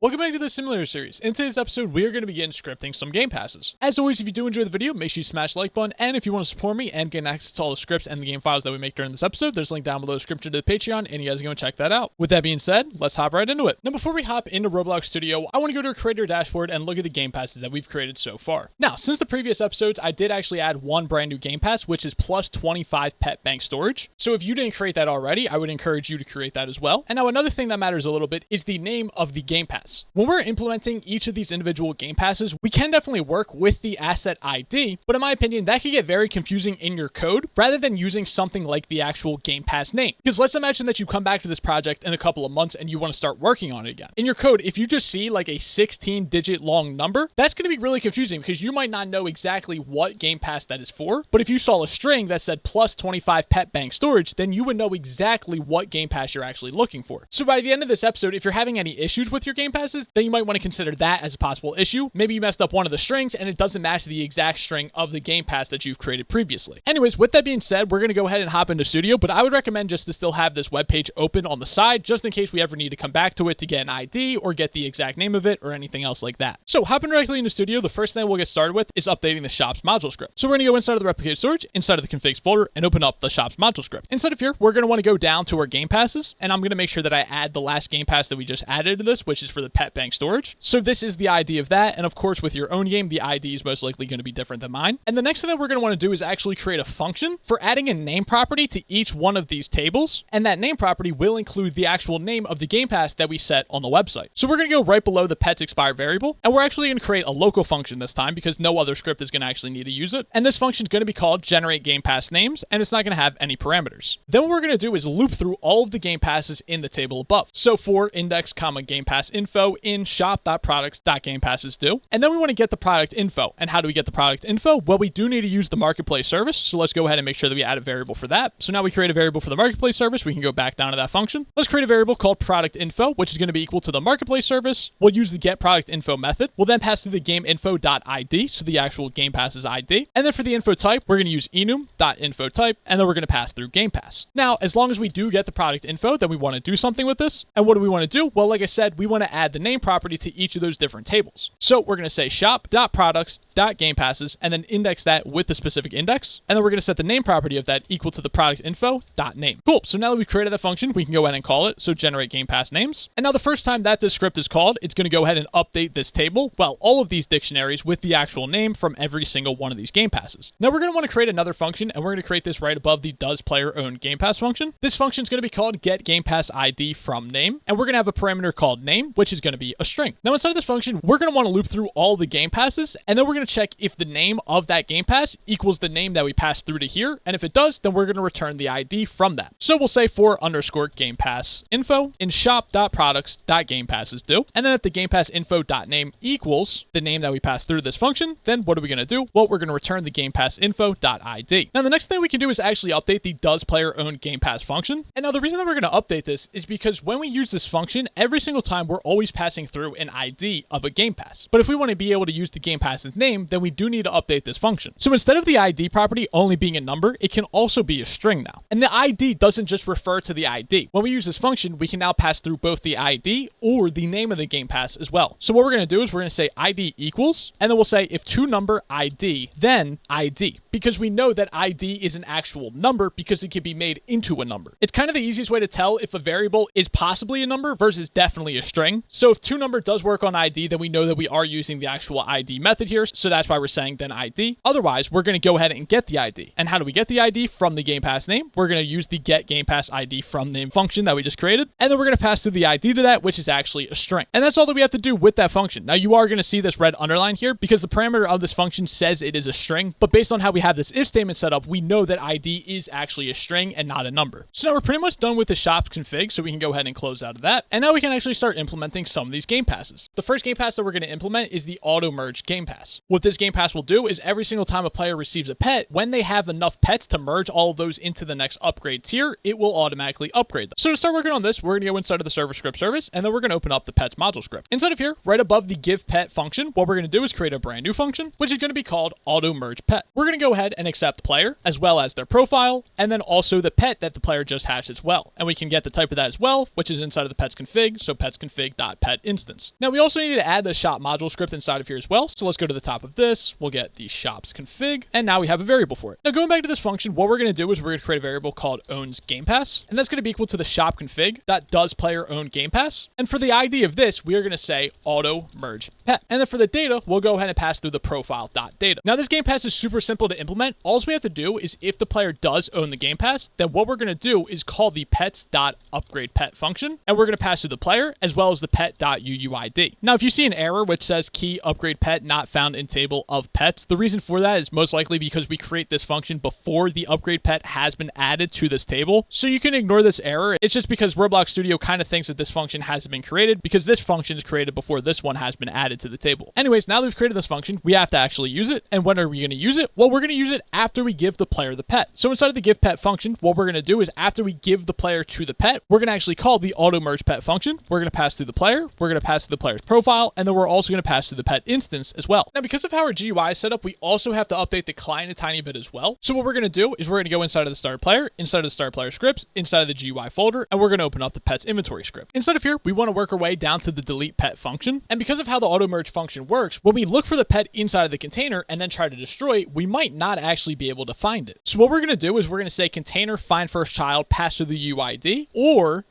Welcome back to the Simulator Series. In today's episode, we are going to begin scripting some game passes. As always, if you do enjoy the video, make sure you smash the like button, and if you want to support me and get access to all the scripts and the game files that we make during this episode, there's a link down below the description to the Patreon, and you guys are going to check that out. With that being said, let's hop right into it. Now, before we hop into Roblox Studio, I want to go to our creator dashboard and look at the game passes that we've created so far. Now, since the previous episodes, I did actually add one brand new game pass, which is plus 25 pet bank storage. So if you didn't create that already, I would encourage you to create that as well. And now another thing that matters a little bit is the name of the game pass. When we're implementing each of these individual game passes, we can definitely work with the asset ID, but in my opinion, that can get very confusing in your code rather than using something like the actual game pass name. Because let's imagine that you come back to this project in a couple of months and you want to start working on it again. In your code, if you just see like a 16-digit long number, that's going to be really confusing because you might not know exactly what game pass that is for. But if you saw a string that said plus 25 pet bank storage, then you would know exactly what game pass you're actually looking for. So by the end of this episode, if you're having any issues with your game passes, then you might want to consider that as a possible issue. Maybe you messed up one of the strings and it doesn't match the exact string of the game pass that you've created previously. Anyways, with that being said, we're going to go ahead and hop into Studio, but I would recommend just to still have this web page open on the side just in case we ever need to come back to it to get an ID or get the exact name of it or anything else like that. So hopping directly into Studio, the first thing we'll get started with is updating the shops module script. So we're going to go inside of the replicated storage, inside of the configs folder, and open up the shops module script. Inside of here, we're going to want to go down to our game passes, and I'm going to make sure that I add the last game pass that we just added to this, which is for the pet bank storage. So this is the ID of that, and of course with your own game, the ID is most likely going to be different than mine. And the next thing that we're going to want to do is actually create a function for adding a name property to each one of these tables, and that name property will include the actual name of the game pass that we set on the website. So we're going to go right below the pets expire variable, and we're actually going to create a local function this time because no other script is going to actually need to use it. And this function is going to be called generate game pass names, and it's not going to have any parameters. Then what we're going to do is loop through all of the game passes in the table above. So for index, game pass info in shop.products.gamepasses do. And then we want to get the product info. And how do we get the product info? Well, we do need to use the marketplace service. So let's go ahead and make sure that we add a variable for that. So now we create a variable for the marketplace service. We can go back down to that function. Let's create a variable called product info, which is going to be equal to the marketplace service. We'll use the get product info method. We'll then pass through the game info.id, so the actual game pass's ID. And then for the info type, we're going to use enum.info type, and then we're going to pass through game pass. Now, as long as we do get the product info, then we want to do something with this. And what do we want to do? Well, like I said, we want to add the name property to each of those different tables. So we're going to say shop.products.gamepasses and then index that with the specific index. And then we're going to set the name property of that equal to the product info.name. Cool. So now that we've created that function, we can go ahead and call it. So generate game pass names. And now the first time that this script is called, it's going to go ahead and update this table. Well, all of these dictionaries with the actual name from every single one of these game passes. Now we're going to want to create another function, and we're going to create this right above the does player own game pass function. This function is going to be called get game pass ID from name. And we're going to have a parameter called name, which is going to be a string. Now inside of this function, we're going to want to loop through all the game passes, and then we're going to check if the name of that game pass equals the name that we passed through to here. And if it does, then we're going to return the ID from that. So we'll say for underscore game pass info in shop.products.gamepasses do. And then if the game pass info.name equals the name that we passed through this function, then what are we going to do? Well, we're going to return the game pass info.id. Now the next thing we can do is actually update the does player own game pass function. And now the reason that we're going to update this is because when we use this function, every single time we're always passing through an ID of a game pass. But if we want to be able to use the game pass's name, then we do need to update this function. So instead of the ID property only being a number, it can also be a string now. And the ID doesn't just refer to the ID. When we use this function, we can now pass through both the ID or the name of the game pass as well. So what we're going to do is we're going to say ID equals, and then we'll say if to number ID, then ID, because we know that ID is an actual number because it can be made into a number. It's kind of the easiest way to tell if a variable is possibly a number versus definitely a string. So if to number does work on ID, then we know that we are using the actual ID method here. So that's why we're saying then ID. Otherwise, we're going to go ahead and get the ID. And how do we get the ID? From the game pass name. We're going to use the get game pass ID from name function that we just created. And then we're going to pass through the ID to that, which is actually a string. And that's all that we have to do with that function. Now you are going to see this red underline here because the parameter of this function says it is a string, but based on how we have this if statement set up, we know that ID is actually a string and not a number. So now we're pretty much done with the shop config, so we can go ahead and close out of that. And now we can actually start implementing some of these game passes. The first game pass that we're going to implement is the auto merge game pass. What this game pass will do is every single time a player receives a pet, when they have enough pets to merge all of those into the next upgrade tier, it will automatically upgrade them. So to start working on this, we're going to go inside of the server script service, and then we're going to open up the pets module script. Inside of here, right above the give pet function, what we're going to do is create a brand new function, which is going to be called auto merge pet. We're going to go ahead and accept the player as well as their profile, and then also the pet that the player just hashed as well. And we can get the type of that as well, which is inside of the pets config. So pets config.pet shop.pet instance. Now we also need to add the shop module script inside of here as well. So let's go to the top of this. We'll get the shops config, and now we have a variable for it. Now going back to this function, what we're going to do is we're going to create a variable called owns Gamepass, and that's going to be equal to the shop config that does player own Gamepass. And for the ID of this, we are going to say auto merge pet. And then for the data, we'll go ahead and pass through the profile.data. Now this Gamepass is super simple to implement. All we have to do is if the player does own the Gamepass, then what we're going to do is call the pets.upgradePet function, and we're going to pass through the player as well as the pet.uuid. Now if you see an error which says key upgrade pet not found in table of pets, the reason for that is most likely because we create this function before the upgrade pet has been added to this table. So you can ignore this error. It's just because Roblox Studio kind of thinks that this function hasn't been created because this function is created before this one has been added to the table. Anyways, now that we've created this function, we have to actually use it. And when are we going to use it? Well, we're going to use it after we give the player the pet. So inside of the give pet function, what we're going to do is after we give the player to the pet, we're going to actually call the auto merge pet function. We're going to pass through the player, we're going to pass through the player's profile, and then we're also going to pass through the pet instance as well. Now, because of how our GUI is set up, we also have to update the client a tiny bit as well. So what we're going to do is we're going to go inside of the start player, inside of the start player scripts, inside of the GUI folder, and we're going to open up the pet's inventory script. Inside of here, we want to work our way down to the delete pet function. And because of how the auto merge function works, when we look for the pet inside of the container and then try to destroy it, we might not actually be able to find it. So what we're going to do is we're going to say container find first child, pass through the UID,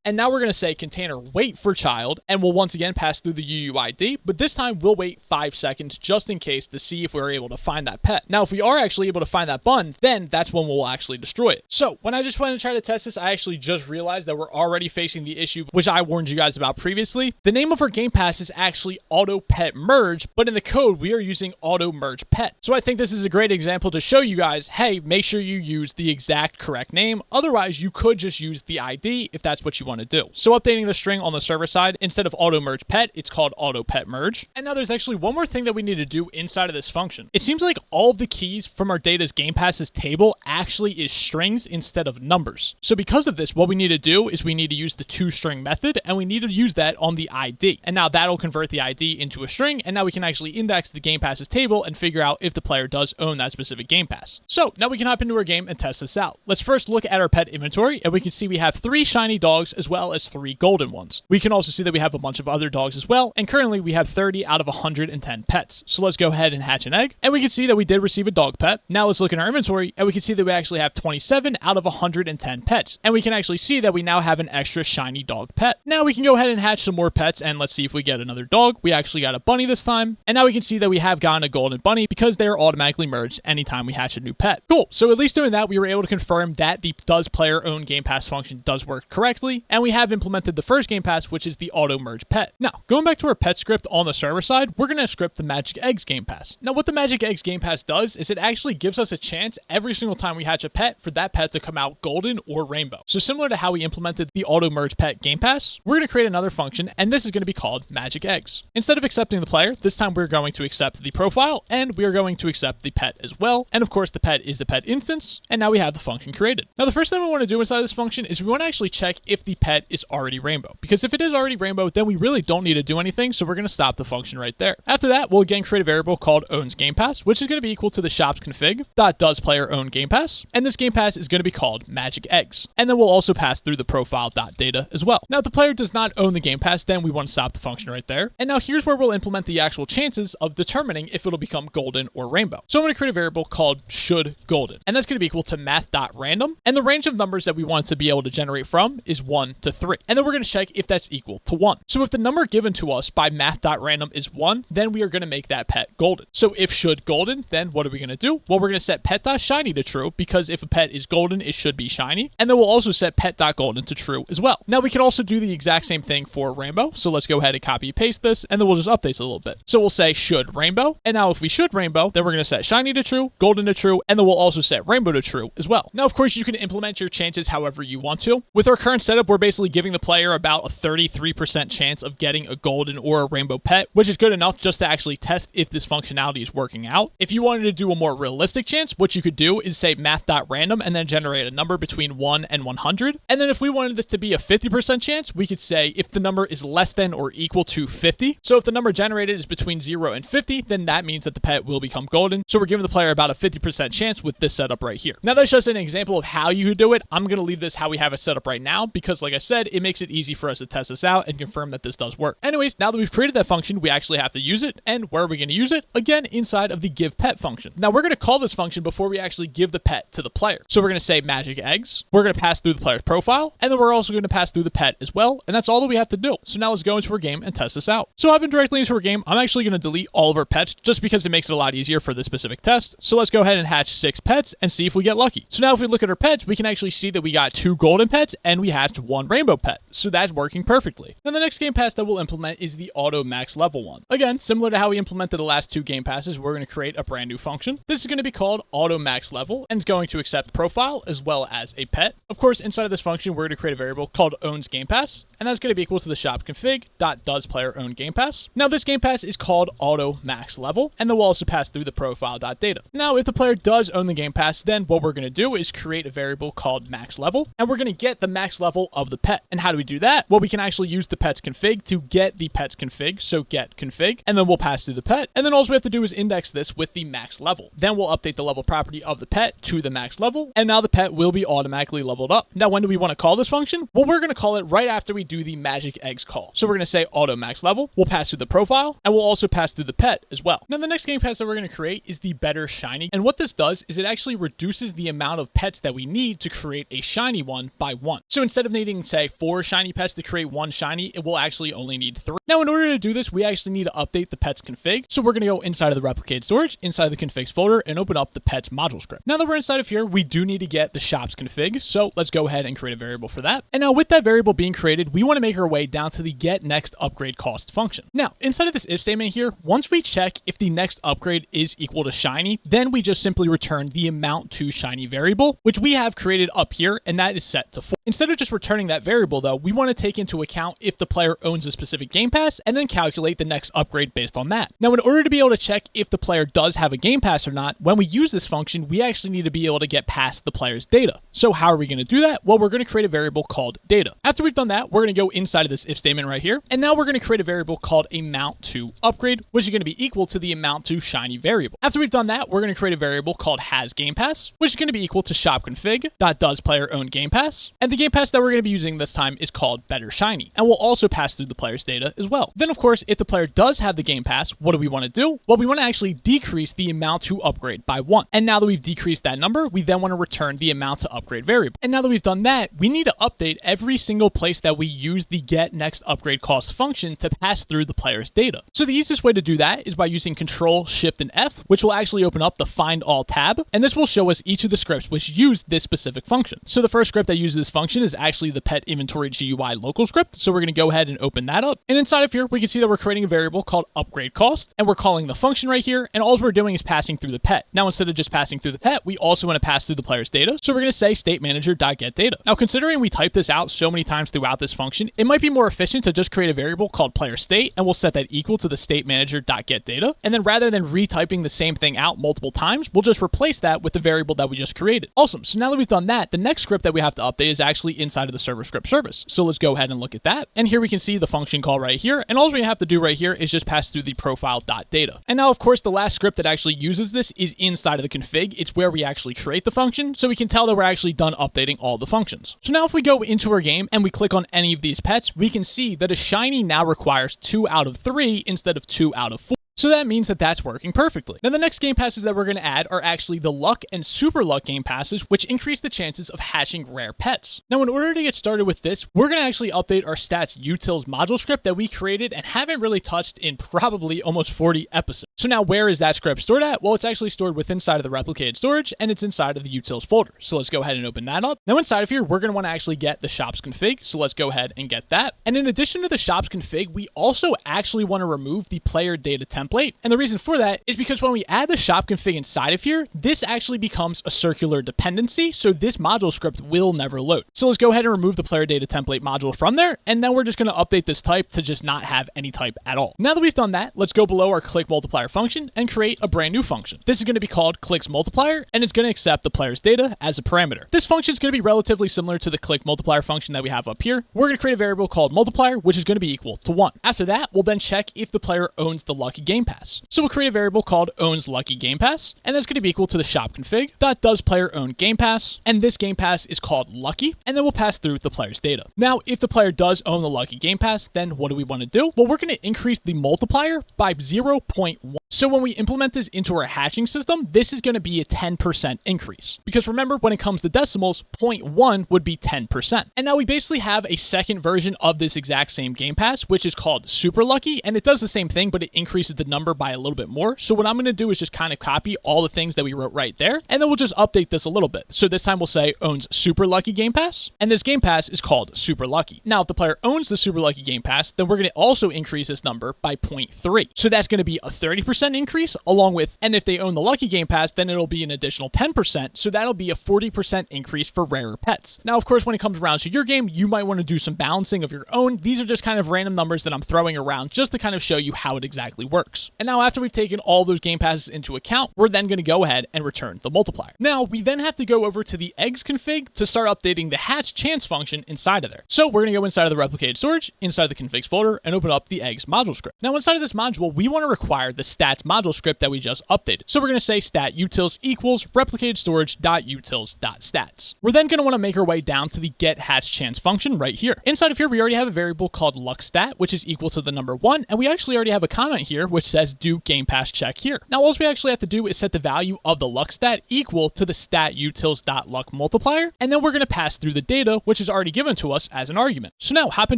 and now we're going to say container wait for child, and we'll once again pass through the UUID, but this time we'll wait 5 seconds just in case to see if we're able to find that pet. Now, if we are actually able to find that button, then that's when we'll actually destroy it. So when I just went and tried to test this, I actually just realized that we're already facing the issue which I warned you guys about previously. The name of our game pass is actually auto pet merge, but in the code we are using auto merge pet. So I think this is a great example to show you guys, hey, make sure you use the exact correct name. Otherwise, you could just use the ID if that's what you want to do. So updating the string on the server side, instead of auto merge pet, it's called auto pet merge. And now there's actually one more thing that we need to do inside of this function. It seems like all of the keys from our data's game passes table actually is strings instead of numbers. So because of this, what we need to do is we need to use the toString method, and we need to use that on the ID. And now that'll convert the ID into a string, and now we can actually index the game passes table and figure out if the player does own that specific game pass. So now we can hop into our game and test this out. Let's first look at our pet inventory, and we can see we have 3 shiny dogs as well as 3 golden ones. We can also see that we have a bunch of other dogs as well, and currently we have 30 out of 110 pets. So let's go ahead and hatch an egg, and we can see that we did receive a dog pet. Now let's look in our inventory, and we can see that we actually have 27 out of 110 pets, and we can actually see that we now have an extra shiny dog pet. Now we can go ahead and hatch some more pets, and let's see if we get another dog. We actually got a bunny this time, and now we can see that we have gotten a golden bunny because they are automatically merged anytime we hatch a new pet. Cool. So at least doing that, we were able to confirm that the does player own game pass function does work correctly, and we have implemented the first game pass, which is the auto merge pet. Now going back to our pet script on the server side, we're going to script the magic eggs game pass. Now what the magic eggs game pass does is it actually gives us a chance every single time we hatch a pet for that pet to come out golden or rainbow. So similar to how we implemented the auto merge pet game pass, we're going to create another function, and this is going to be called magic eggs. Instead of accepting the player, this time we're going to accept the profile, and we are going to accept the pet as well. And of course the pet is the pet instance, and now we have the function created. Now the first thing we want to do inside of this function is we want to actually check if the pet is already rainbow, because if it is already rainbow, then we really don't need to do anything, so we're going to stop the function right there. After that, we'll again create a variable called owns game pass, which is going to be equal to the shops config does player own game pass, and this game pass is going to be called magic eggs, and then we'll also pass through the profile.data as well. Now if the player does not own the game pass, then we want to stop the function right there. And now here's where we'll implement the actual chances of determining if it'll become golden or rainbow. So I'm going to create a variable called should golden, and that's going to be equal to math.random, and the range of numbers that we want to be able to generate from is 1 to 3, and then we're going to check if that's equal to 1. So if the number given to us by math.random is 1, then we are going to make that pet golden. So if should golden, then what are we going to do? Well, we're going to set pet.shiny to true, because if a pet is golden, it should be shiny, and then we'll also set pet.golden to true as well. Now we can also do the exact same thing for rainbow, so let's go ahead and copy and paste this, and then we'll just update it a little bit. So we'll say should rainbow, and now if we should rainbow, then we're going to set shiny to true, golden to true, and then we'll also set rainbow to true as well. Now of course you can implement your changes however you want to. With our current setup, we're basically giving the player about a 33% chance of getting a golden or a rainbow pet, which is good enough just to actually test if this functionality is working out. If you wanted to do a more realistic chance, what you could do is say math.random and then generate a number between 1 and 100. And then if we wanted this to be a 50% chance, we could say if the number is less than or equal to 50. So if the number generated is between 0 and 50, then that means that the pet will become golden. So we're giving the player about a 50% chance with this setup right here. Now that's just an example of how you could do it. I'm going to leave this how we have it set up right now because like I said, it makes it easy for us to test this out and confirm confirm that this does work. Anyways, now that we've created that function, we actually have to use it. And where are we going to use it? Again, inside of the give pet function. Now we're going to call this function before we actually give the pet to the player. So we're going to say magic eggs. We're going to pass through the player's profile, and then we're also going to pass through the pet as well. And that's all that we have to do. So now let's go into our game and test this out. So hopping directly into our game, I'm actually going to delete all of our pets just because it makes it a lot easier for this specific test. So let's go ahead and hatch 6 pets and see if we get lucky. So now if we look at our pets, we can actually see that we got 2 golden pets and we hatched 1 rainbow pet. So that's working perfectly. Now the next game pass that we'll implement is the auto max level one. Again, similar to how we implemented the last 2 game passes, we're going to create a brand new function. This is going to be called auto max level and it's going to accept profile as well as a pet. Of course, inside of this function, we're going to create a variable called owns game pass, and that's going to be equal to the shop config does player own game pass. Now this game pass is called auto max level, and then we'll also pass through the profile data. Now if the player does own the game pass, then what we're going to do is create a variable called max level, and we're going to get the max level of the pet. And how do we do that? Well, we can actually use the pet's config to get the pet's config, so get config, and then we'll pass through the pet, and then all we have to do is index this with the max level. Then we'll update the level property of the pet to the max level, and now the pet will be automatically leveled up. Now when do we want to call this function? Well, we're going to call it right after we do the magic eggs call. So we're going to say auto max level, we'll pass through the profile, and we'll also pass through the pet as well. Now the next game pass that we're going to create is the better shiny, and what this does is it actually reduces the amount of pets that we need to create a shiny one by 1. So instead of needing, say, 4 shiny pets to create 1 shiny, it will actually only need 3. Now in order to do this, we actually need to update the pet's config. So we're going to go inside of the replicated storage, inside the configs folder, and open up the pet's module script. Now that we're inside of here, we do need to get the shop's config. So let's go ahead and create a variable for that. And now with that variable being created, we want to make our way down to the get next upgrade cost function. Now inside of this if statement here, once we check if the next upgrade is equal to shiny, then we just simply return the amount to shiny variable, which we have created up here, and that is set to 4. Instead of just returning that variable though, we want to take into account if the player owns a specific game pass and then calculate the next upgrade based on that. Now in order to be able to check if the player does have a game pass or not, when we use this function, we actually need to be able to get past the player's data. So how are we going to do that? Well, we're going to create a variable called data. After we've done that, we're going to go inside of this if statement right here, and now we're going to create a variable called amount to upgrade, which is going to be equal to the amount to shiny variable. After we've done that, we're going to create a variable called has game pass, which is going to be equal to shop config does player own game pass, and the game pass that we're going to be using this time is called better shiny, and we'll also pass through the player's data as well. Then of course, if the player does have the game pass, what do we want to do? Well, we want to actually decrease the amount to upgrade by 1. And now that we've decreased that number, we then want to return the amount to upgrade variable. And now that we've done that, we need to update every single place that we use the get next upgrade cost function to pass through the player's data. So the easiest way to do that is by using Control, Shift, and F, which will actually open up the Find All tab, and this will show us each of the scripts which use this specific function. So the first script that uses this function is actually the pet inventory GUI local script. So we're going to go ahead and open that up. And inside of here, we can see that we're creating a variable called upgrade cost, and we're calling the function right here, and all we're doing is passing through the pet. Now, instead of just passing through the pet, we also want to pass through the player's data. So we're going to say state manager.getData. Now, considering we typed this out so many times throughout this function, it might be more efficient to just create a variable called player state, and we'll set that equal to the state manager.getData. And then rather than retyping the same thing out multiple times, we'll just replace that with the variable that we just created. Awesome. So now that we've done that, the next script that we have to update is actually inside of the server script service. So let's go ahead and look at that. And here we can see the function call right here. And all we have to do right here is just pass through the profile.data. And now, of course, the last script that actually uses this is inside of the config. It's where we actually create the function. So we can tell that we're actually done updating all the functions. So now if we go into our game and we click on any of these pets, we can see that a shiny now requires 2 out of 3 instead of 2 out of 4. So that means that that's working perfectly. Now the next game passes that we're going to add are actually the luck and super luck game passes, which increase the chances of hatching rare pets. Now in order to get started with this, we're going to actually update our stats utils module script that we created and haven't really touched in probably almost 40 episodes. So now where is that script stored at? Well, it's actually stored within inside of the replicated storage, and it's inside of the utils folder. So let's go ahead and open that up. Now inside of here, we're going to want to actually get the shop's config. So let's go ahead and get that. And in addition to the shop's config, we also actually want to remove the player data template. And the reason for that is because when we add the shop config inside of here, this actually becomes a circular dependency. So this module script will never load. So let's go ahead and remove the player data template module from there. And then we're just going to update this type to just not have any type at all. Now that we've done that, let's go below our click multiplier function and create a brand new function. This is going to be called clicks multiplier, and it's going to accept the player's data as a parameter. This function is going to be relatively similar to the click multiplier function that we have up here. We're going to create a variable called multiplier, which is going to be equal to 1. After that, we'll then check if the player owns the lucky game Game Pass. So we'll create a variable called owns lucky Game Pass, and that's going to be equal to the shop config dot does player own Game Pass, and this Game Pass is called lucky, and then we'll pass through the player's data. Now, if the player does own the lucky Game Pass, then what do we want to do? Well, we're going to increase the multiplier by 0.1. So when we implement this into our hatching system, this is going to be a 10% increase. Because remember, when it comes to decimals, 0.1 would be 10%. And now we basically have a second version of this exact same Game Pass, which is called Super Lucky, and it does the same thing, but it increases the number by a little bit more. So what I'm going to do is just kind of copy all the things that we wrote right there, and then we'll just update this a little bit. So this time we'll say owns Super Lucky Game Pass, and this Game Pass is called Super Lucky. Now, if the player owns the Super Lucky Game Pass, then we're going to also increase this number by 0.3. So that's going to be a 30% increase, along with, and if they own the Lucky Game Pass, then it'll be an additional 10%. So that'll be a 40% increase for rarer pets. Now, of course, when it comes around to your game, you might want to do some balancing of your own. These are just kind of random numbers that I'm throwing around just to kind of show you how it exactly works. And now after we've taken all those Game Passes into account, we're then going to go ahead and return the multiplier. Now, we then have to go over to the eggs config to start updating the hatch chance function inside of there. So we're going to go inside of the replicated storage, inside the configs folder, and open up the eggs module script. Now, inside of this module, we want to require the stats module script that we just updated. So we're going to say stat utils equals replicated storage dot utils dot stats. We're then going to want to make our way down to the get hatch chance function right here. Inside of here, we already have a variable called luckstat, which is equal to the number 1, and we actually already have a comment here which says do Game Pass check here. Now, all we actually have to do is set the value of the luckstat equal to the stat utils dot luck multiplier, and then we're going to pass through the data which is already given to us as an argument. So now, hopping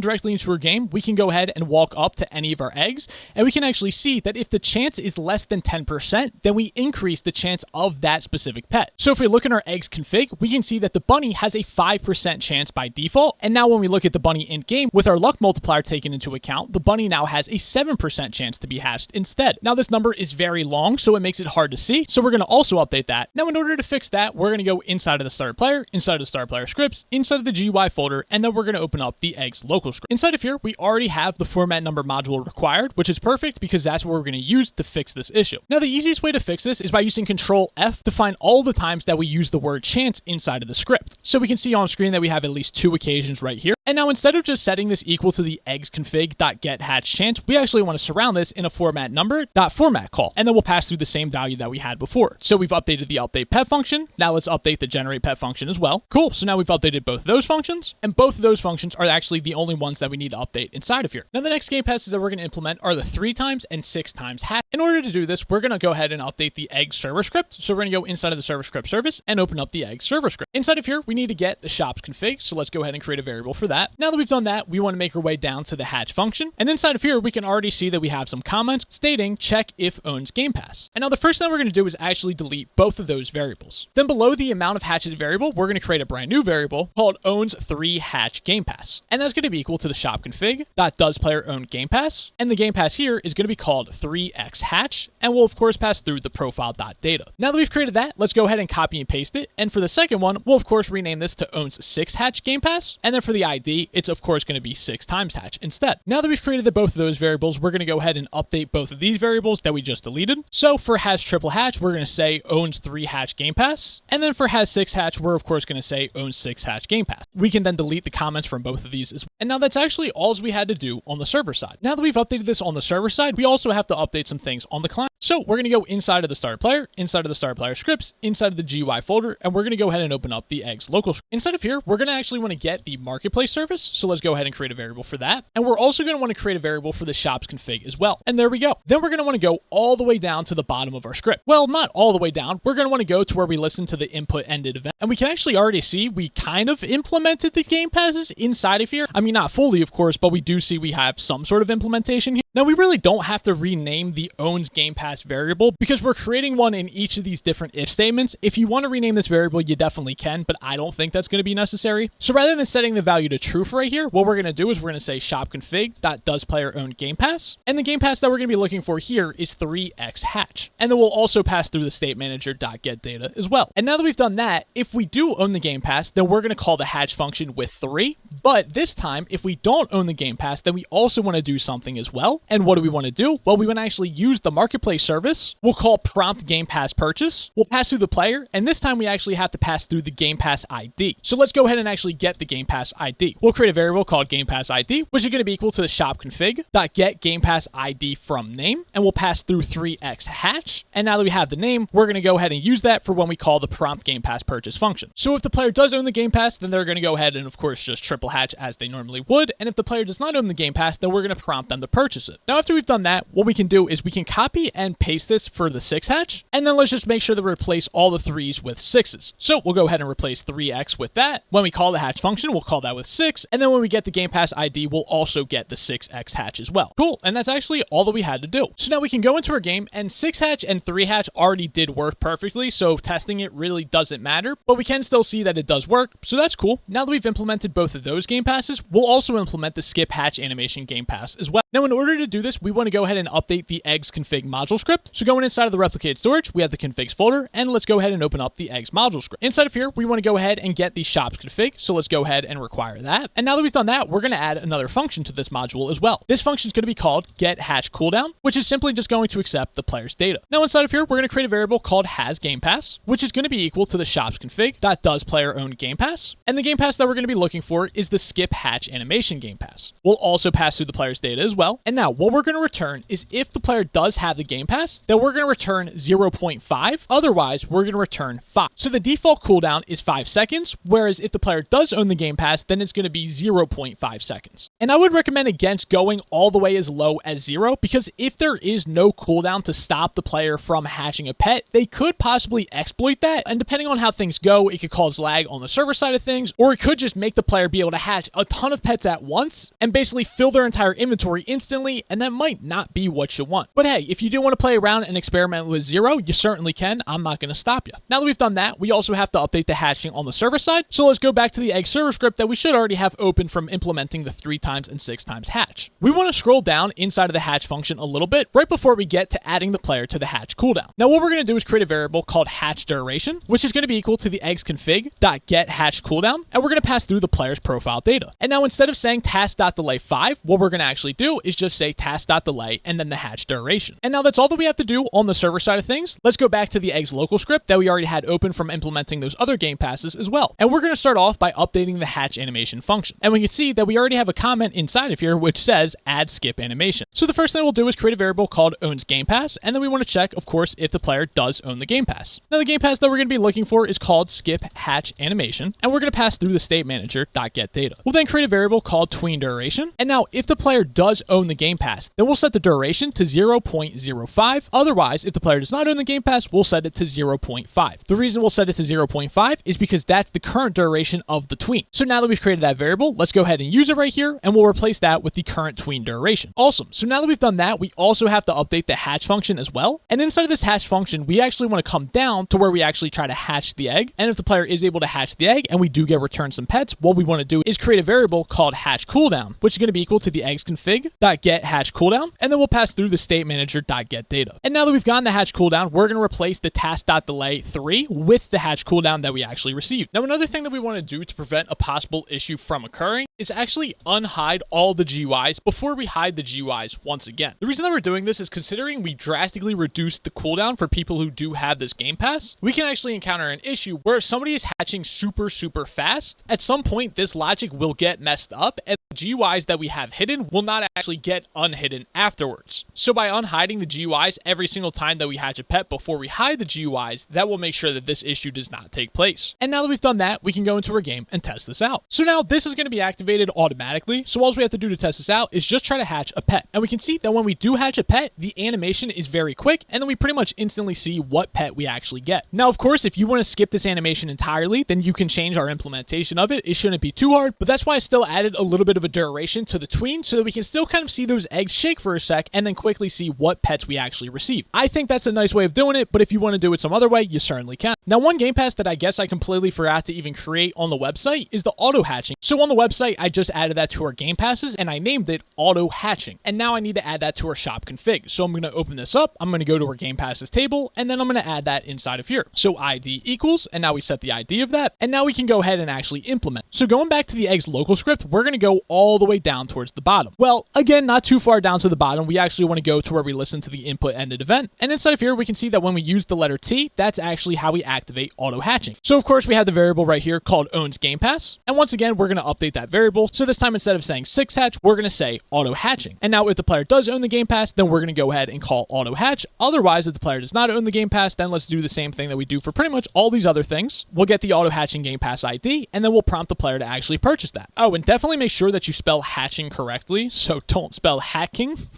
directly into our game, we can go ahead and walk up to any of our eggs, and we can actually see that if the chance is less than 10%, then we increase the chance of that specific pet. So if we look in our eggs config, we can see that the bunny has a 5% chance by default, and now when we look at the bunny in game with our luck multiplier taken into account, the bunny now has a 7% chance to be hatched instead. Now this number is very long, so it makes it hard to see, so we're going to also update that. Now in order to fix that, we're going to go inside of the starter player, inside of the starter player scripts, inside of the GUI folder, and then we're going to open up the eggs local script. Inside of here, we already have the format number module required, which is perfect because that's what we're going to use to fix this issue. Now the easiest way to fix this is by using Control F to find all the times that we use the word chance inside of the script. So we can see on screen that we have at least 2 occasions right here. And now instead of just setting this equal to the eggs config dot get hatch chance, we actually want to surround this in a format number dot format call, and then we'll pass through the same value that we had before. So we've updated the update pet function. Now let's update the generate pet function as well. Cool. So now we've updated both of those functions, and both of those functions are actually the only ones that we need to update inside of here. Now the next game passes that we're going to implement are the 3 times and 6 times hatch. In order to do this, we're going to go ahead and update the egg server script. So we're going to go inside of the server script service and open up the egg server script. Inside of here, we need to get the shops config. So let's go ahead and create a variable for that. Now that we've done that, we want to make our way down to the hatch function. And inside of here, we can already see that we have some comments stating check if owns Game Pass. And now the first thing that we're going to do is actually delete both of those variables. Then below the amount of hatches variable, we're going to create a brand new variable called owns 3 hatch Game Pass. And that's going to be equal to the shop config dot does player own Game Pass. And the Game Pass here is going to be called 3x hatch. And we'll of course pass through the profile.data. Now that we've created that, let's go ahead and copy and paste it. And for the second one, we'll of course rename this to owns 6 hatch Game Pass. And then for the ID, it's of course going to be 6 times hatch instead. Now that we've created both of those variables, we're going to go ahead and update both of these variables that we just deleted. So for has triple hatch, we're going to say owns 3 hatch Game Pass. And then for has 6 hatch, we're of course going to say owns 6 hatch Game Pass. We can then delete the comments from both of these as well. And now that's actually all we had to do on the server side. Now that we've updated this on the server side, we also have to update some things on the client. So we're going to go inside of the starter player, inside of the starter player scripts, inside of the GUI folder, and we're going to go ahead and open up the eggs local script. Inside of here, we're going to actually want to get the marketplace service. So let's go ahead and create a variable for that. And we're also going to want to create a variable for the shops config as well. And there we go. Then we're going to want to go all the way down to the bottom of our script. Well, not all the way down. We're going to want to go to where we listen to the input ended event. And we can actually already see we kind of implemented the game passes inside of here. I mean, not fully, of course, but we do see we have some sort of implementation here. Now, we really don't have to rename the owns Game Pass variable because we're creating one in each of these different if statements. If you want to rename this variable, you definitely can, but I don't think that's going to be necessary. So rather than setting the value to true for right here, what we're going to do is we're going to say shop config dot does player own Game Pass. And the Game Pass that we're going to be looking for here is 3x hatch. And then we'll also pass through the state manager dot get data as well. And now that we've done that, if we do own the Game Pass, then we're going to call the hatch function with 3. But this time, if we don't own the Game Pass, then we also want to do something as well. And what do we want to do? Well, we want to actually use the marketplace service. We'll call prompt Game Pass purchase. We'll pass through the player, and this time we actually have to pass through the Game Pass ID. So let's go ahead and actually get the Game Pass ID. We'll create a variable called Game Pass ID, which is going to be equal to the shop config.get Game Pass ID from name, and we'll pass through 3x hatch. And now that we have the name, we're going to go ahead and use that for when we call the prompt Game Pass purchase function. So if the player does own the Game Pass, then they're going to go ahead and of course just triple hatch as they normally would. And if the player does not own the Game Pass, then we're going to prompt them to purchase it. Now, after we've done that, what we can do is we can copy and paste this for the 6 hatch. And then let's just make sure to replace all the 3s with 6s. So we'll go ahead and replace 3x with that. When we call the hatch function, we'll call that with 6. And then when we get the Game Pass ID, we'll also get the 6x hatch as well. Cool. And that's actually all that we had to do. So now we can go into our game, and 6 hatch and 3 hatch already did work perfectly. So testing it really doesn't matter, but we can still see that it does work. So that's cool. Now that we've implemented both of those Game Passes, we'll also implement the skip hatch animation Game Pass as well. Now, in order to do this, we want to go ahead and update the eggs config module script. So going inside of the replicated storage, we have the configs folder, and let's go ahead and open up the eggs module script. Inside of here, we want to go ahead and get the shops config. So let's go ahead and require that. And now that we've done that, we're going to add another function to this module as well. This function is going to be called get hatch cooldown, which is simply just going to accept the player's data. Now, inside of here, we're going to create a variable called has Game Pass, which is going to be equal to the shops config.does player own Game Pass. And the Game Pass that we're going to be looking for is the skip hatch animation Game Pass. We'll also pass through the player's data as well. And now what we're going to return is if the player does have the Game Pass, then we're going to return 0.5. Otherwise, we're going to return 5. So the default cooldown is 5 seconds, whereas if the player does own the Game Pass, then it's going to be 0.5 seconds. And I would recommend against going all the way as low as 0, because if there is no cooldown to stop the player from hatching a pet, they could possibly exploit that. And depending on how things go, it could cause lag on the server side of things, or it could just make the player be able to hatch a ton of pets at once and basically fill their entire inventory instantly, and that might not be what you want. But hey, if you do want to play around and experiment with 0, you certainly can. I'm not going to stop you. Now that we've done that, we also have to update the hatching on the server side. So let's go back to the egg server script that we should already have open from implementing the 3 times and 6 times hatch. We want to scroll down inside of the hatch function a little bit right before we get to adding the player to the hatch cooldown. Now what we're going to do is create a variable called hatch duration, which is going to be equal to the eggs config.get hatch cooldown, and we're going to pass through the player's profile data. And now instead of saying task.delay 5, what we're going to actually do is just say task.delay and then the hatch duration. And now that's all that we have to do on the server side of things. Let's go back to the eggs local script that we already had open from implementing those other game passes as well. And we're going to start off by updating the hatch animation function. And we can see that we already have a comment inside of here which says add skip animation. So the first thing we'll do is create a variable called owns Game Pass, and then we want to check, of course, if the player does own the Game Pass. Now the Game Pass that we're going to be looking for is called skip hatch animation, and we're going to pass through the state manager.getData. We'll then create a variable called tween duration, and now if the player does own the Game Pass, then we'll set the duration to 0.05. Otherwise, if the player does not own the Game Pass, we'll set it to 0.5. The reason we'll set it to 0.5 is because that's the current duration of the tween. So now that we've created that variable, let's go ahead and use it right here, and we'll replace that with the current tween duration. Awesome. So now that we've done that, we also have to update the hatch function as well. And inside of this hatch function, we actually want to come down to where we actually try to hatch the egg. And if the player is able to hatch the egg and we do get returned some pets, what we want to do is create a variable called hatch cooldown, which is going to be equal to the eggs config.get hatch cooldown, and then we'll pass through the state manager.getData. And now that we've gotten the hatch cooldown, we're going to replace the task.delay 3 with the hatch cooldown that we actually received. Now, another thing that we want to do to prevent a possible issue from occurring is actually unhide all the GUIs before we hide the GUIs once again. The reason that we're doing this is considering we drastically reduced the cooldown for people who do have this Game Pass, we can actually encounter an issue where if somebody is hatching super fast, at some point this logic will get messed up and the GUIs that we have hidden will not actually get unhidden afterwards. So by unhiding the GUIs every single time that we hatch a pet before we hide the GUIs, that will make sure that this issue does not take place. And now that we've done that, we can go into our game and test this out. So now this is going to be activated automatically. So all we have to do to test this out is just try to hatch a pet. And we can see that when we do hatch a pet, the animation is very quick, and then we pretty much instantly see what pet we actually get. Now, of course, if you want to skip this animation entirely, then you can change our implementation of it. It shouldn't be too hard, but that's why I still added a little bit of a duration to the tween so that we can still kind of see those eggs shake for a sec and then quickly see what pets we actually receive. I think that's a nice way of doing it, but if you want to do it some other way, you certainly can. Now, one Game Pass that I guess I completely forgot to even create on the website is the auto hatching. So on the website, I just added that to our Game Passes and I named it auto hatching. And now I need to add that to our shop config. So I'm going to open this up. I'm going to go to our Game Passes table, and then I'm going to add that inside of here. So ID equals, and now we set the ID of that. And now we can go ahead and actually implement. So going back to the eggs local script, we're going to go all the way down towards the bottom. Well, again, not too far down to the bottom. We actually want to go to where we listen to the input ended event. And inside of here, we can see that when we use the letter T, that's actually how we activate auto hatching. So of course we have the variable right here called owns Gamepass. And once again, we're going to update that variable. So this time, instead of saying 6 hatch, we're going to say auto hatching. And now if the player does own the Game Pass, then we're going to go ahead and call auto hatch. Otherwise, if the player does not own the Game Pass, then let's do the same thing that we do for pretty much all these other things. We'll get the auto hatching Game Pass ID, and then we'll prompt the player to actually purchase that. Oh, and definitely make sure that you spell hatching correctly. So don't spell hacking.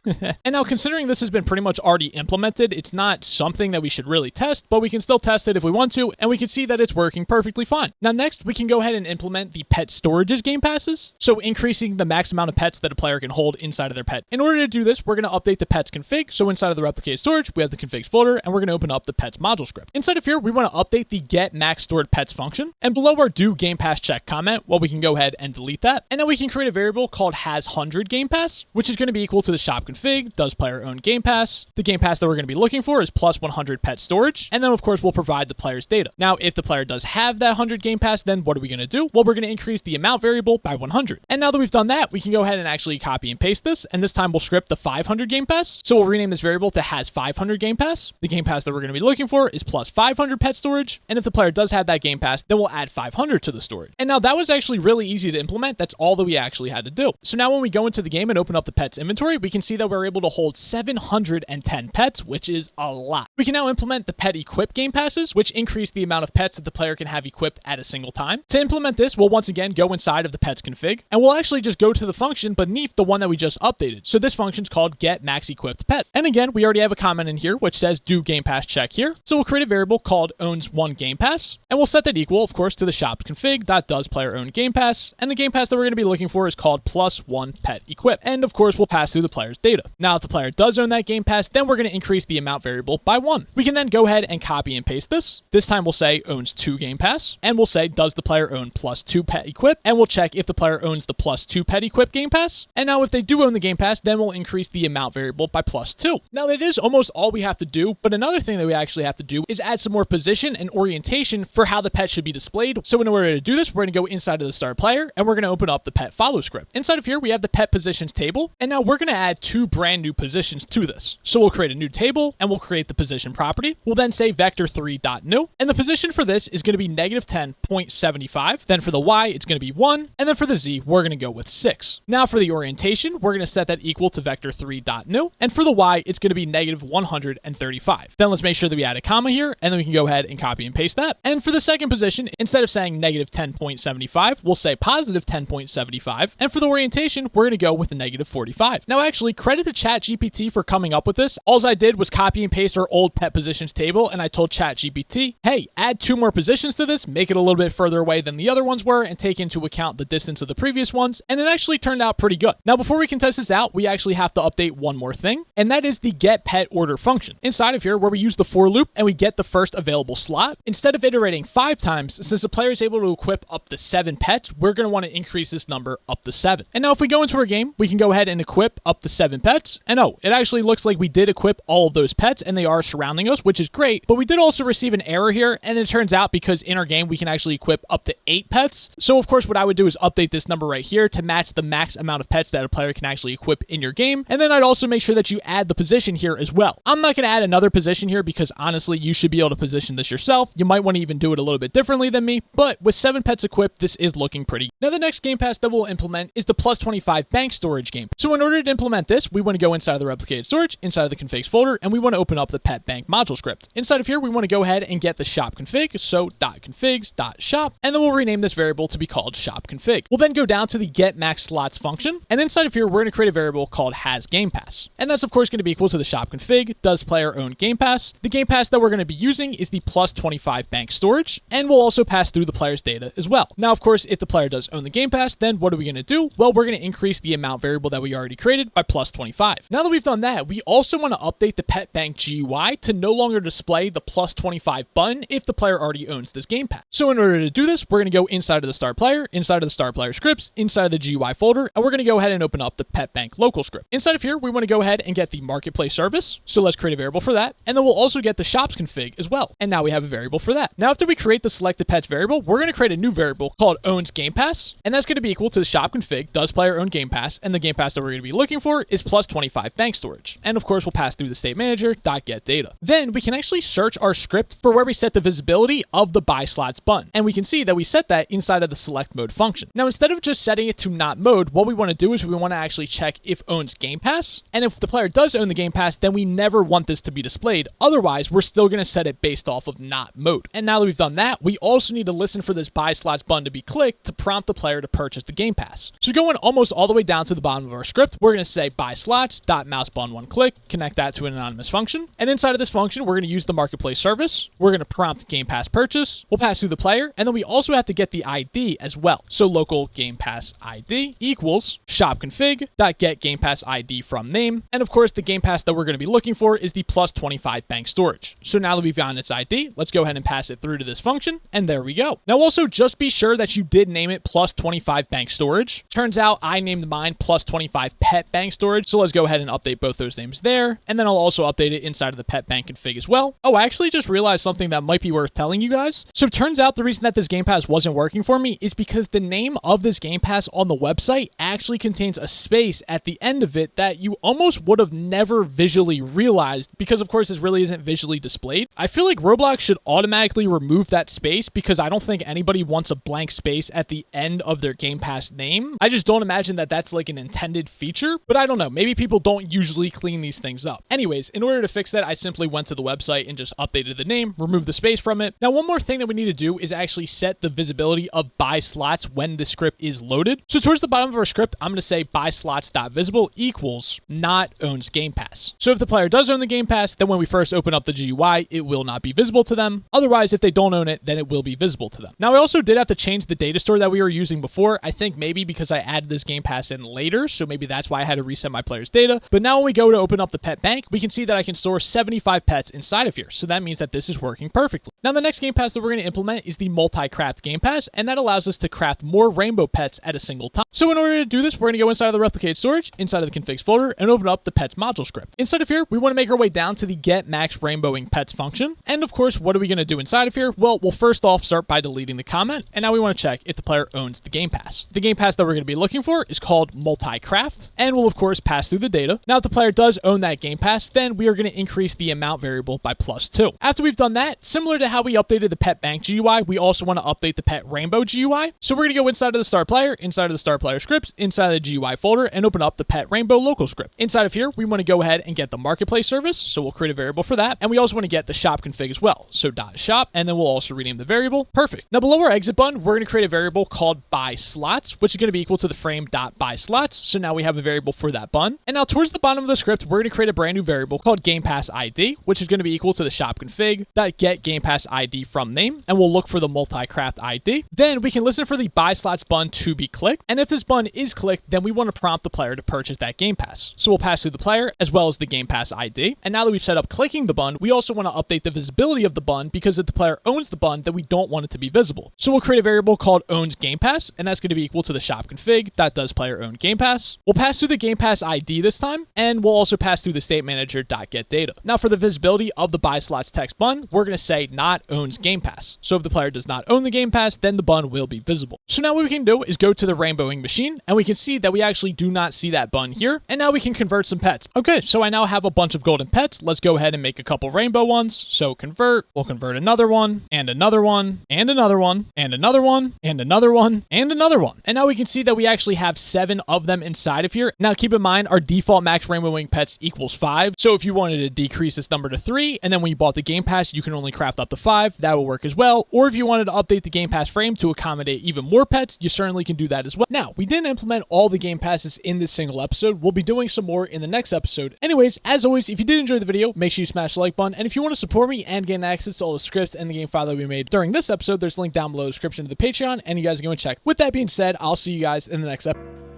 And now, considering this has been pretty much already implemented, it's not something that we should really test, but we can still test it if we want to, and we can see that it's working perfectly fine. Now next, we can go ahead and implement the pet storages Game Passes, so increasing the max amount of pets that a player can hold inside of their pet. In order to do this, we're going to update the pets config, so inside of the replicated storage, we have the configs folder, and we're going to open up the pets module script. Inside of here, we want to update the get max stored pets function, and below our do Game Pass check comment, well, we can go ahead and delete that, and now we can create a variable called has 100 Game Pass, which is going to be equal to the shop config, does player own Game Pass. The Game Pass that we're going to be looking for is plus 100 pet storage, and then of course we'll provide the player's data. Now, if the player does have that 100 Game Pass, then what are we going to do? Well, we're going to increase the amount variable by 100. And now that we've done that, we can go ahead and actually copy and paste this, and this time we'll script the 500 Game Pass. So we'll rename this variable to has 500 Game Pass. The Game Pass that we're going to be looking for is plus 500 pet storage, and if the player does have that Game Pass, then we'll add 500 to the storage. And now that was actually really easy to implement. That's all that we actually had to do. So now when we go into the game and open up the pets inventory, we can see that we're able to hold 710 pets, which is a lot. We can now implement the pet equip Game Passes, which increase the amount of pets that the player can have equipped at a single time. To implement this, we'll once again go inside of the pets config, and we'll actually just go to the function beneath the one that we just updated. So this function is called get max equipped pet. And again, we already have a comment in here which says do Game Pass check here. So we'll create a variable called owns 1 Game Pass, and we'll set that equal, of course, to the shop config does player own Game Pass, and the Game Pass that we're going to be looking for is called plus 1 pet equip. And of course, we'll pass through the player's data. Now, if the player does own that Game Pass, then we're going to increase the amount variable by 1. We can then go ahead and copy and paste this. This time we'll say owns 2 Game Pass, and we'll say does the player own plus 2 pet equip, and we'll check if the player owns the plus 2 pet equip Game Pass. And now if they do own the Game Pass, then we'll increase the amount variable by plus 2. Now that is almost all we have to do, but another thing that we actually have to do is add some more position and orientation for how the pet should be displayed. So in order to do this, we're going to go inside of the start player, and we're going to open up the pet follow script. Inside of here, we have the pet positions table, and now we're going to add 2 brand new positions to this. So we'll create a new table, and we'll create the position property. We'll then say vector3.new, and the position for this is going to be negative 10.75. Then for the y, it's going to be 1, and then for the z, we're going to go with 6. Now for the orientation, we're going to set that equal to vector3.new, and for the y, it's going to be negative 135. Then let's make sure that we add a comma here, and then we can go ahead and copy and paste that. And for the second position, instead of saying negative 10.75, we'll say positive 10.75, and for the orientation, we're going to go with the negative 45. Now actually, credit to ChatGPT for coming up with this. All I did was copy and paste our old pet positions table, and I told ChatGPT, hey, add 2 more positions to this, make it a little bit further away than the other ones were, and take into account the distance of the previous ones, and it actually turned out pretty good. Now before we can test this out, we actually have to update one more thing, and that is the get pet order function. Inside of here, where we use the for loop, and we get the first available slot, instead of iterating 5 times, since the player is able to equip up to 7 pets, we're going to want to increase this number up to 7. And now if we go into our game, we can go ahead and equip up to 7 pets, and oh, it actually looks like we did equip all of those pets, and they are surrounding us, which is great, but we did also receive an error here, and it turns out because in our game, we can actually equip up to 8 pets. So of course, what I would do is update this number right here to match the max amount of pets that a player can actually equip in your game, and then I'd also make sure that you add the position here as well. I'm not going to add another position here because honestly, you should be able to position this yourself. You might want to even do it a little bit differently than me, but with 7 pets equipped, this is looking pretty. Now the next Game Pass that we'll implement is the plus 25 bank storage game. So in order to implement this, we want to go inside of the replicated storage, inside of the configs folder, and we want to open up the pet bank module script. Inside of here, we want to go ahead and get the shop config, so .configs.shop, and then we'll rename this variable to be called shop config. We'll then go down to the get max slots function, and inside of here, we're going to create a variable called has Game Pass. And that's of course going to be equal to the shop config, does player own Game Pass. The Game Pass that we're going to be using is the plus 25 bank storage, and we'll also pass through the player's data as well. Now, of course, if the player does own the Game Pass, then what are we going to do? Well, we're going to increase the amount variable that we already created by plus 25. Now that we've done that, we also want to update the pet bank GUI to no longer display the plus 25 button if the player already owns this Game Pass. So in order to do this, we're going to go inside of the start player, inside of the start player scripts, inside of the GUI folder, and we're going to go ahead and open up the pet bank local script. Inside of here, we want to go ahead and get the marketplace service. So let's create a variable for that. And then we'll also get the shops config as well. And now we have a variable for that. Now, after we create the selected pets variable, we're going to create a new variable called owns Game Pass. And that's going to be equal to the shop config, does player own Game Pass. And the Game Pass that we're going to be looking for is plus 25 bank storage. And of course, course, we'll pass through the state manager.getData. Then we can actually search our script for where we set the visibility of the buy slots button. And we can see that we set that inside of the select mode function. Now, instead of just setting it to not mode, what we want to do is we want to actually check if owns Game Pass. And if the player does own the Game Pass, then we never want this to be displayed. Otherwise, we're still going to set it based off of not mode. And now that we've done that, we also need to listen for this buy slots button to be clicked to prompt the player to purchase the Game Pass. So going almost all the way down to the bottom of our script, we're going to say buy slots dot mouse button one click, connect that to an anonymous function. And inside of this function, we're going to use the marketplace service. We're going to prompt Game Pass purchase. We'll pass through the player, and then we also have to get the ID as well. So local Game Pass ID equals shop config dot get Game Pass ID from name. And of course, the Game Pass that we're going to be looking for is the plus 25 bank storage. So now that we've gotten its ID, let's go ahead and pass it through to this function, and there we go. Now also, just be sure that you did name it plus 25 bank storage. Turns out I named mine plus 25 pet bank storage, so let's go ahead and update both those names there, and then I'll also update it inside of the pet bank config as well. Oh, I actually just realized something that might be worth telling you guys. So it turns out the reason that this Game Pass wasn't working for me is because the name of this Game Pass on the website actually contains a space at the end of it that you almost would have never visually realized, because of course this really isn't visually displayed. I feel like Roblox should automatically remove that space, because I don't think anybody wants a blank space at the end of their Game Pass name. I just don't imagine that that's like an intended feature, but I don't know. Maybe people don't usually clean these things up. Anyways, in order to fix that, I simply went to the website and just updated the name, removed the space from it. Now, one more thing that we need to do is actually set the visibility of buy slots when the script is loaded. So towards the bottom of our script, I'm going to say buy slots.visible equals not owns Game Pass. So if the player does own the Game Pass, then when we first open up the GUI, it will not be visible to them. Otherwise, if they don't own it, then it will be visible to them. Now, I also did have to change the data store that we were using before. I think maybe because I added this Game Pass in later, so maybe that's why I had to reset my player's data. But now when we go to open up the pet bank, we can see that I can store 75 pets inside of here. So that means that this is working perfectly. Now, the next Game Pass that we're going to implement is the multi-craft Game Pass, and that allows us to craft more rainbow pets at a single time. So in order to do this, we're going to go inside of the replicated storage, inside of the configs folder, and open up the pets module script. Inside of here, we want to make our way down to the get max rainbowing pets function. And of course, what are we going to do inside of here? Well, we'll first off start by deleting the comment, and now we want to check if the player owns the Game Pass. The Game Pass that we're going to be looking for is called multi-craft, and we'll of course pass through the data. Now, if the player does own that Game Pass, then we are going to increase the amount variable by +2. After we've done that, similar to how we updated the pet bank GUI, we also want to update the pet rainbow GUI. So we're going to go inside of the start player, inside of the start player scripts, inside of the GUI folder, and open up the pet rainbow local script. Inside of here, we want to go ahead and get the marketplace service. So we'll create a variable for that. And we also want to get the shop config as well. So .shop, and then we'll also rename the variable. Perfect. Now below our exit button, we're going to create a variable called buy slots, which is going to be equal to the frame.buySlots. So now we have a variable for that button. And now towards the bottom of the script, we're going to create a brand new variable called Game Pass ID, which is going to be equal to the shop config .get Game Pass ID from name. And we'll look for the multi-craft ID. Then we can listen for the buy slots button to be clicked. And if this button is clicked, then we want to prompt the player to purchase that Game Pass. So we'll pass through the player as well as the Game Pass ID. And now that we've set up clicking the button, we also want to update the visibility of the button, because if the player owns the button, then we don't want it to be visible. So we'll create a variable called owns Game Pass, and that's going to be equal to the shop config .does player own Game Pass. We'll pass through the Game Pass ID this time, and we'll also pass through the state manager .get data. Now for the visibility of the buy slots text button, we're going to say not owns Game Pass. So if the player does not own the Game Pass, then the button will be visible. So now what we can do is go to the rainbowing machine, and we can see that we actually do not see that button here. And now we can convert some pets. Okay, so I now have a bunch of golden pets. Let's go ahead and make a couple rainbow ones. So convert, we'll convert another one, and another one, and another one, and another one, and another one, and another one. And now we can see that we actually have 7 of them inside of here. Now keep in mind, our default max rainbow wing pets equals 5. So if you wanted to decrease this number to 3, and then when you bought the Game Pass, you can only craft up to 5, that will work as well. Or if you wanted to update the Game Pass frame to accommodate even more pets, you certainly can do that as well. Now, we didn't implement all the Game Passes in this single episode. We'll be doing some more in the next episode. Anyways, as always, if you did enjoy the video, make sure you smash the like button. And if you want to support me and gain access to all the scripts and the game file that we made during this episode, there's a link down below in the description to the Patreon, and you guys can go and check. With that being said, I'll see you guys in the next episode.